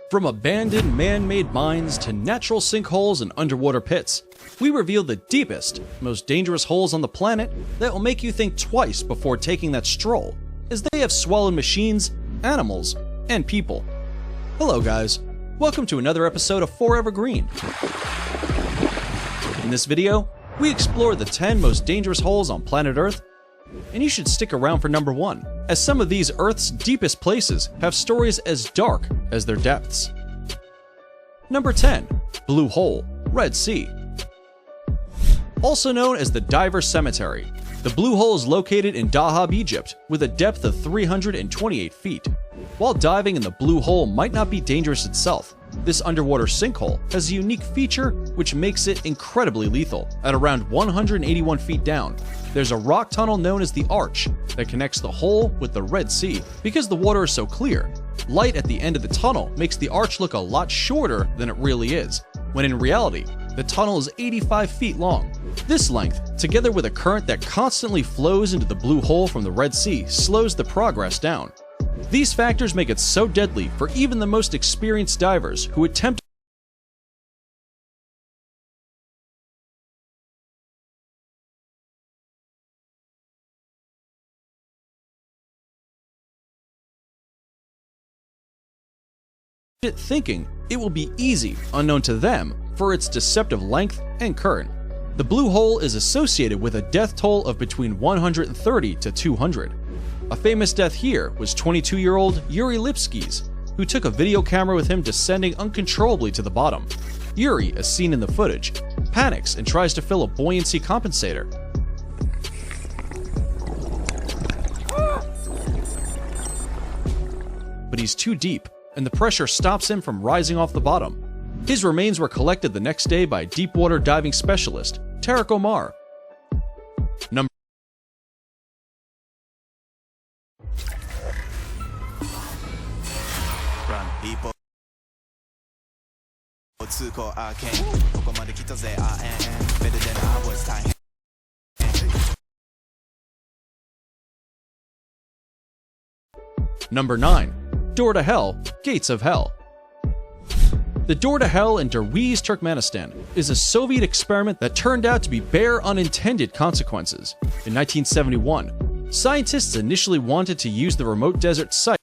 From abandoned man-made mines to natural sinkholes and underwater pits, we reveal the deepest, most dangerous holes on the planet that will make you think twice before taking that stroll, as they have swallowed machines, animals, and people. Hello guys, welcome to another episode of Forever Green. In this video, we explore the 10 most dangerous holes on planet Earth, and you should stick around for number 1, as some of these Earth's deepest places have stories as dark as their depths. Number 10. Blue Hole, Red Sea. Also known as the Diver Cemetery, the Blue Hole is located in Dahab, Egypt, with a depth of 328 feet. While diving in the Blue Hole might not be dangerous itself, this underwater sinkhole has a unique feature which makes it incredibly lethal. At around 181 feet down, there's a rock tunnel known as the Arch that connects the hole with the Red Sea. Because the water is so clear, light at the end of the tunnel makes the arch look a lot shorter than it really is, when in reality, the tunnel is 85 feet long. This length, together with a current that constantly flows into the Blue Hole from the Red Sea, slows the progress down. These factors make it so deadly for even the most experienced divers who attempt it thinking it will be easy, unknown to them, for its deceptive length and current. The Blue Hole is associated with a death toll of between 130 to 200. A famous death here was 22-year-old Yuri Lipskis, who took a video camera with him descending uncontrollably to the bottom. Yuri, as seen in the footage, panics and tries to fill a buoyancy compensator. But he's too deep, and the pressure stops him from rising off the bottom. His remains were collected the next day by deep-water diving specialist Tariq Omar. Number 9. Door to Hell, Gates of Hell. The Door to Hell in Derwiz, Turkmenistan is a Soviet experiment that turned out to be bare unintended consequences. In 1971, scientists initially wanted to use the remote desert site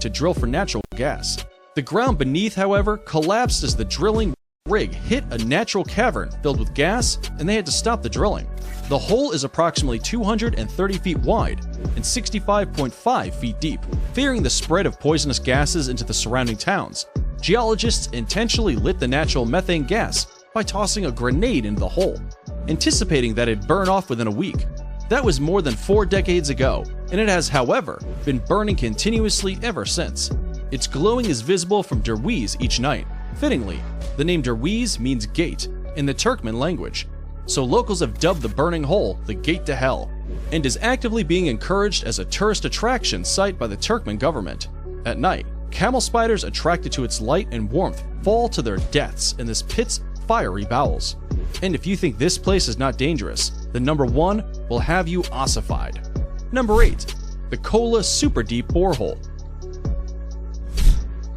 to drill for natural gas. The ground beneath, however, collapsed as the drilling rig hit a natural cavern filled with gas, and they had to stop the drilling. The hole is approximately 230 feet wide and 65.5 feet deep. Fearing the spread of poisonous gases into the surrounding towns, geologists intentionally lit the natural methane gas by tossing a grenade into the hole, anticipating that it'd burn off within a week. That was more than 4 decades ago, and it has, however, been burning continuously ever since. Its glowing is visible from Derwiz each night. Fittingly, the name Derwiz means gate in the Turkmen language, so locals have dubbed the burning hole the Gate to Hell, and is actively being encouraged as a tourist attraction site by the Turkmen government. At night, camel spiders attracted to its light and warmth fall to their deaths in this pit's fiery bowels. And if you think this place is not dangerous, then number 1 will have you ossified. Number 8. The Kola Super Deep Borehole.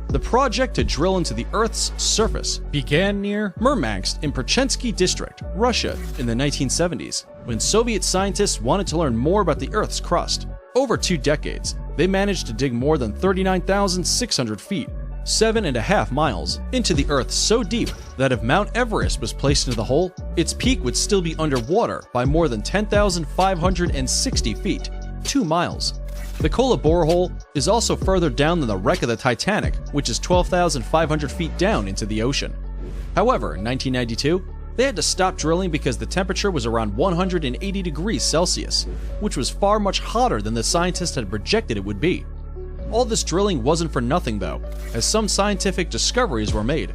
The project to drill into the Earth's surface began near Murmansk in Perchensky District, Russia, in the 1970s, when Soviet scientists wanted to learn more about the Earth's crust. Over 2 decades, they managed to dig more than 39,600 feet, 7.5 miles, into the Earth so deep that if Mount Everest was placed into the hole, its peak would still be underwater by more than 10,560 feet, 2 miles. The Kola borehole is also further down than the wreck of the Titanic, which is 12,500 feet down into the ocean. However, in 1992, they had to stop drilling because the temperature was around 180 degrees Celsius, which was far much hotter than the scientists had projected it would be. All this drilling wasn't for nothing though, as some scientific discoveries were made.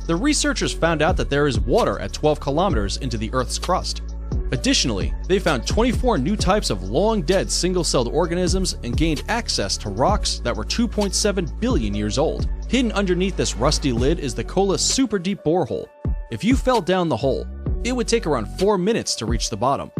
The researchers found out that there is water at 12 kilometers into the Earth's crust. Additionally, they found 24 new types of long-dead single-celled organisms and gained access to rocks that were 2.7 billion years old. Hidden underneath this rusty lid is the Kola Super Deep Borehole. If you fell down the hole, it would take around 4 minutes to reach the bottom.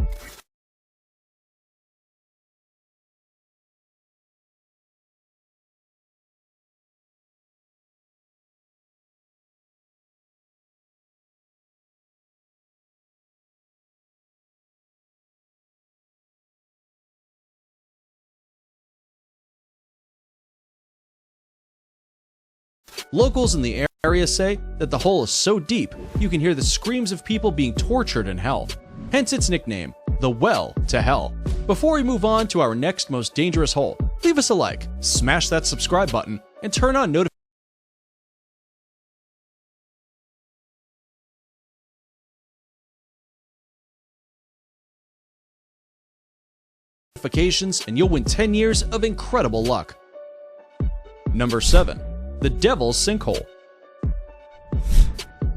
Locals in the area say that the hole is so deep you can hear the screams of people being tortured in hell, hence its nickname, the Well to Hell. Before we move on to our next most dangerous hole, leave us a like, smash that subscribe button, and turn on notifications and you'll win 10 years of incredible luck. Number 7. The Devil's Sinkhole.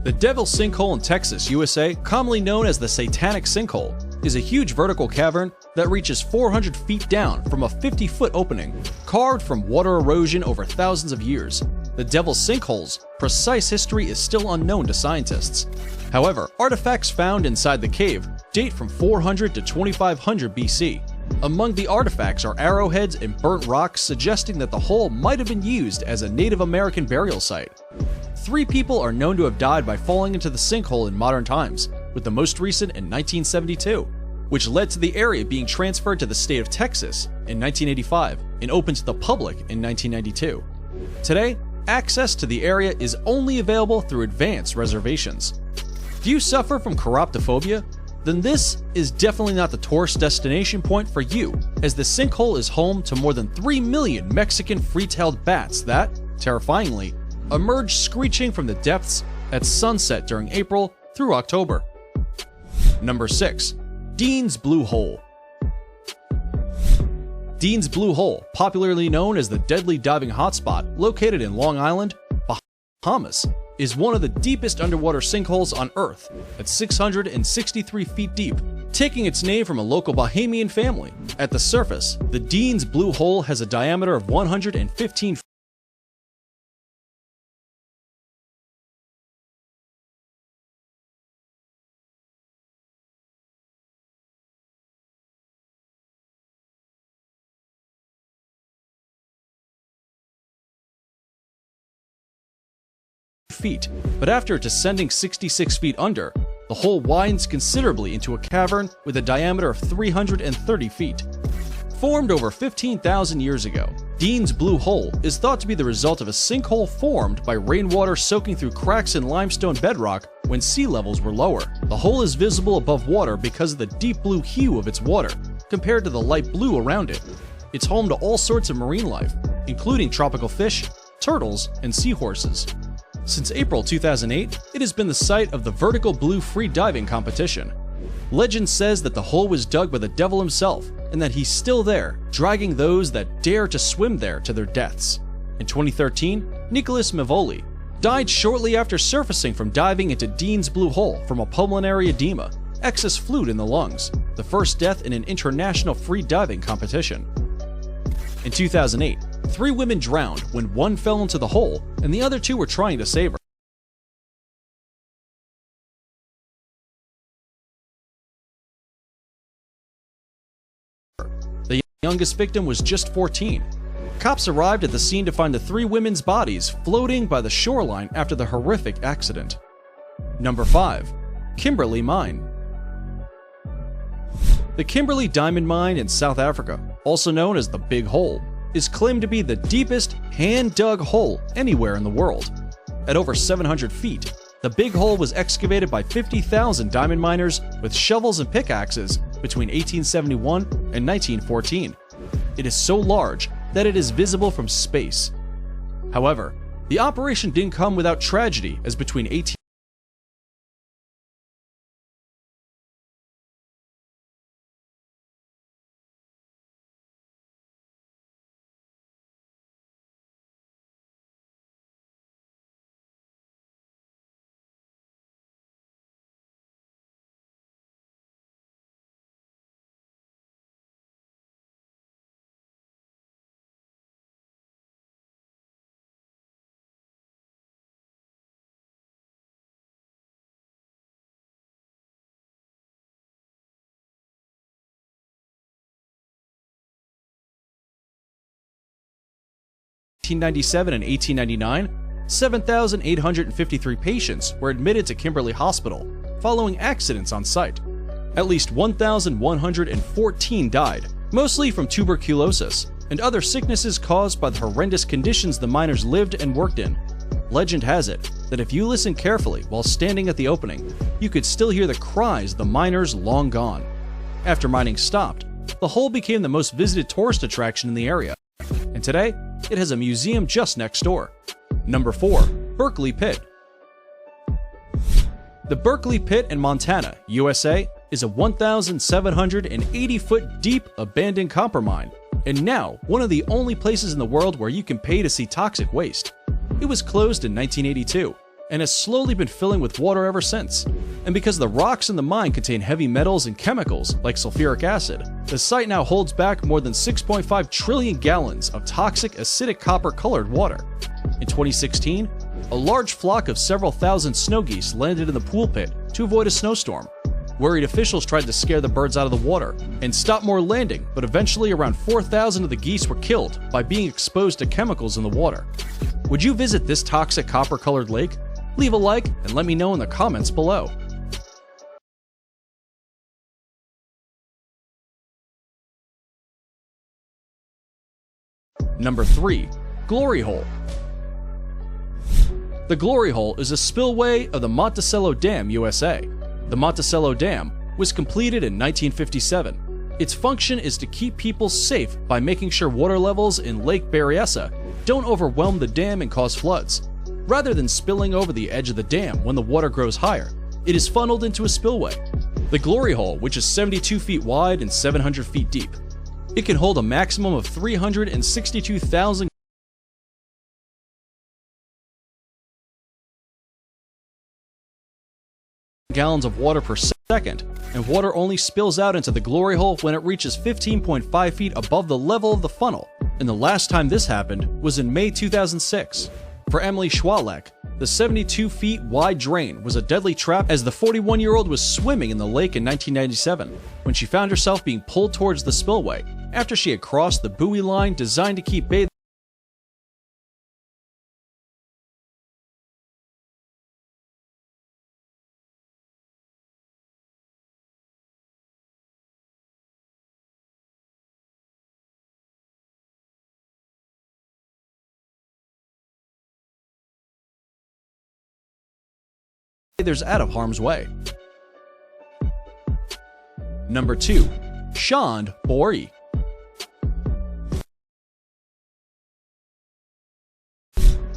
The Devil's Sinkhole in Texas, USA, commonly known as the Satanic Sinkhole, is a huge vertical cavern that reaches 400 feet down from a 50-foot opening, carved from water erosion over thousands of years. The Devil's Sinkhole's precise history is still unknown to scientists. However, artifacts found inside the cave date from 400 to 2500 BC. Among the artifacts are arrowheads and burnt rocks, suggesting that the hole might have been used as a Native American burial site. 3 people are known to have died by falling into the sinkhole in modern times, with the most recent in 1972, which led to the area being transferred to the state of Texas in 1985 and opened to the public in 1992. Today, access to the area is only available through advance reservations. Do you suffer from chiroptophobia? Then this is definitely not the tourist destination point for you, as the sinkhole is home to more than 3 million Mexican free-tailed bats that, terrifyingly, emerge screeching from the depths at sunset during April through October. Number 6. Dean's Blue Hole. Dean's Blue Hole, popularly known as the deadly diving hotspot located in Long Island, Bahamas, is one of the deepest underwater sinkholes on Earth at 663 feet deep, taking its name from a local Bahamian family. At the surface, the Dean's Blue Hole has a diameter of 115 feet, but after descending 66 feet under, the hole widens considerably into a cavern with a diameter of 330 feet. Formed over 15,000 years ago, Dean's Blue Hole is thought to be the result of a sinkhole formed by rainwater soaking through cracks in limestone bedrock when sea levels were lower. The hole is visible above water because of the deep blue hue of its water, compared to the light blue around it. It's home to all sorts of marine life, including tropical fish, turtles, and seahorses. Since April 2008, it has been the site of the Vertical Blue Free Diving competition. Legend says that the hole was dug by the devil himself, and that he's still there, dragging those that dare to swim there to their deaths. In 2013, Nicholas Mevoli died shortly after surfacing from diving into Dean's Blue Hole from a pulmonary edema, excess fluid in the lungs, the first death in an international free diving competition. In 2008, 3 women drowned when one fell into the hole and the other 2 were trying to save her. The youngest victim was just 14. Cops arrived at the scene to find the 3 women's bodies floating by the shoreline after the horrific accident. Number 5. Kimberley Mine. The Kimberley Diamond Mine in South Africa, also known as the Big Hole, is claimed to be the deepest hand-dug hole anywhere in the world. At over 700 feet, the Big Hole was excavated by 50,000 diamond miners with shovels and pickaxes between 1871 and 1914. It is so large that it is visible from space. However, the operation didn't come without tragedy, as between 18 1897 and 1899, 7,853 patients were admitted to Kimberley Hospital following accidents on site. At least 1,114 died, mostly from tuberculosis and other sicknesses caused by the horrendous conditions the miners lived and worked in. Legend has it that if you listen carefully while standing at the opening, you could still hear the cries of the miners long gone. After mining stopped, the hole became the most visited tourist attraction in the area, and today it has a museum just next door. Number 4. Berkeley Pit. The Berkeley Pit in Montana, USA, is a 1,780-foot deep abandoned copper mine, and now one of the only places in the world where you can pay to see toxic waste. It was closed in 1982 and has slowly been filling with water ever since. And because the rocks in the mine contain heavy metals and chemicals like sulfuric acid, the site now holds back more than 6.5 trillion gallons of toxic acidic copper-colored water. In 2016, a large flock of several thousand snow geese landed in the pool pit to avoid a snowstorm. Worried officials tried to scare the birds out of the water and stop more landing, but eventually around 4,000 of the geese were killed by being exposed to chemicals in the water. Would you visit this toxic copper-colored lake? Leave a like and let me know in the comments below. Number 3. Glory Hole. The Glory Hole is a spillway of the Monticello Dam, USA. The Monticello Dam was completed in 1957. Its function is to keep people safe by making sure water levels in Lake Berryessa don't overwhelm the dam and cause floods. Rather than spilling over the edge of the dam when the water grows higher, it is funneled into a spillway. The Glory Hole, which is 72 feet wide and 700 feet deep, it can hold a maximum of 362,000 gallons of water per second, and water only spills out into the Glory Hole when it reaches 15.5 feet above the level of the funnel, and the last time this happened was in May 2006. For Emily Schwalek, the 72 feet wide drain was a deadly trap as the 41-year-old was swimming in the lake in 1997 when she found herself being pulled towards the spillway after she had crossed the buoy line designed to keep bathers out of harm's way. Number 2. Chand Bori.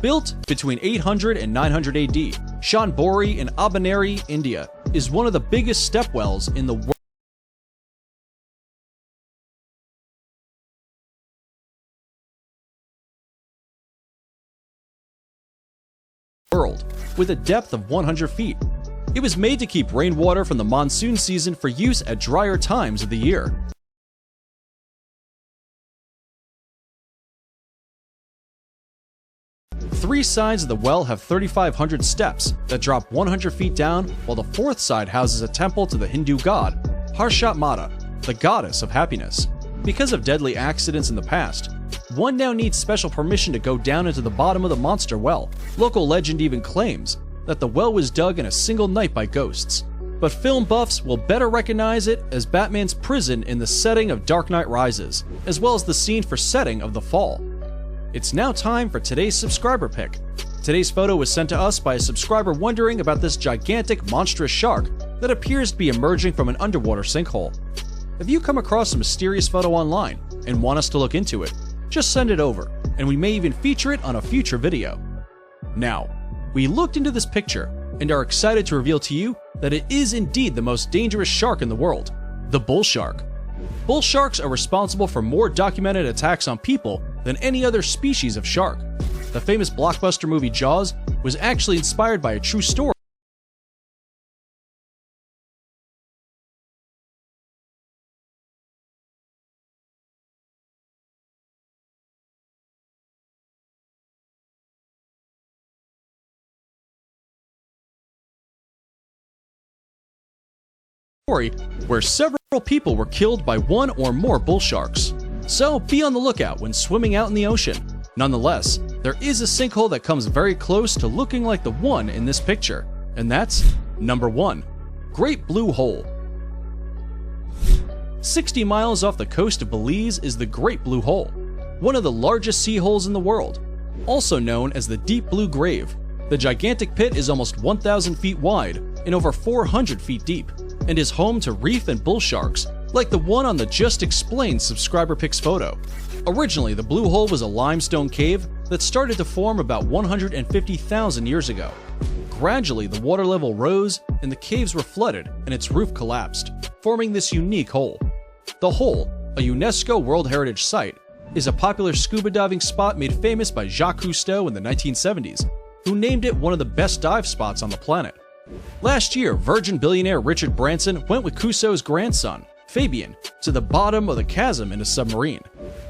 Built between 800 and 900 AD, Chand Bori in Abaneri, India, is one of the biggest stepwells in the world, with a depth of 100 feet. It was made to keep rainwater from the monsoon season for use at drier times of the year. Three sides of the well have 3,500 steps that drop 100 feet down, while the fourth side houses a temple to the Hindu god, Harshat Mata, the goddess of happiness. Because of deadly accidents in the past, one now needs special permission to go down into the bottom of the monster well. Local legend even claims that the well was dug in a single night by ghosts, but film buffs will better recognize it as Batman's prison in the setting of Dark Knight Rises, as well as the scene for setting of The Fall. It's now time for today's subscriber pick. Today's photo was sent to us by a subscriber wondering about this gigantic, monstrous shark that appears to be emerging from an underwater sinkhole. If you come across a mysterious photo online and want us to look into it, just send it over, and we may even feature it on a future video. Now, we looked into this picture and are excited to reveal to you that it is indeed the most dangerous shark in the world, the bull shark. Bull sharks are responsible for more documented attacks on people than any other species of shark. The famous blockbuster movie Jaws was actually inspired by a true story where several people were killed by one or more bull sharks. So be on the lookout when swimming out in the ocean. Nonetheless, there is a sinkhole that comes very close to looking like the one in this picture, and that's number 1, Great Blue Hole. 60 miles off the coast of Belize is the Great Blue Hole, one of the largest sea holes in the world. Also known as the Deep Blue Grave, the gigantic pit is almost 1,000 feet wide and over 400 feet deep, and is home to reef and bull sharks, like the one on the Just Explained subscriber picks photo. Originally, the Blue Hole was a limestone cave that started to form about 150,000 years ago. Gradually, the water level rose and the caves were flooded and its roof collapsed, forming this unique hole. The hole, a UNESCO World Heritage Site, is a popular scuba diving spot made famous by Jacques Cousteau in the 1970s, who named it one of the best dive spots on the planet. Last year, Virgin billionaire Richard Branson went with Cousteau's grandson, Fabien, to the bottom of the chasm in a submarine.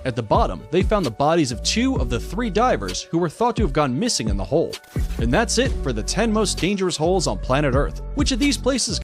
At the bottom, they found the bodies of 2 of the 3 divers who were thought to have gone missing in the hole. And that's it for the 10 most dangerous holes on planet Earth. Which of these places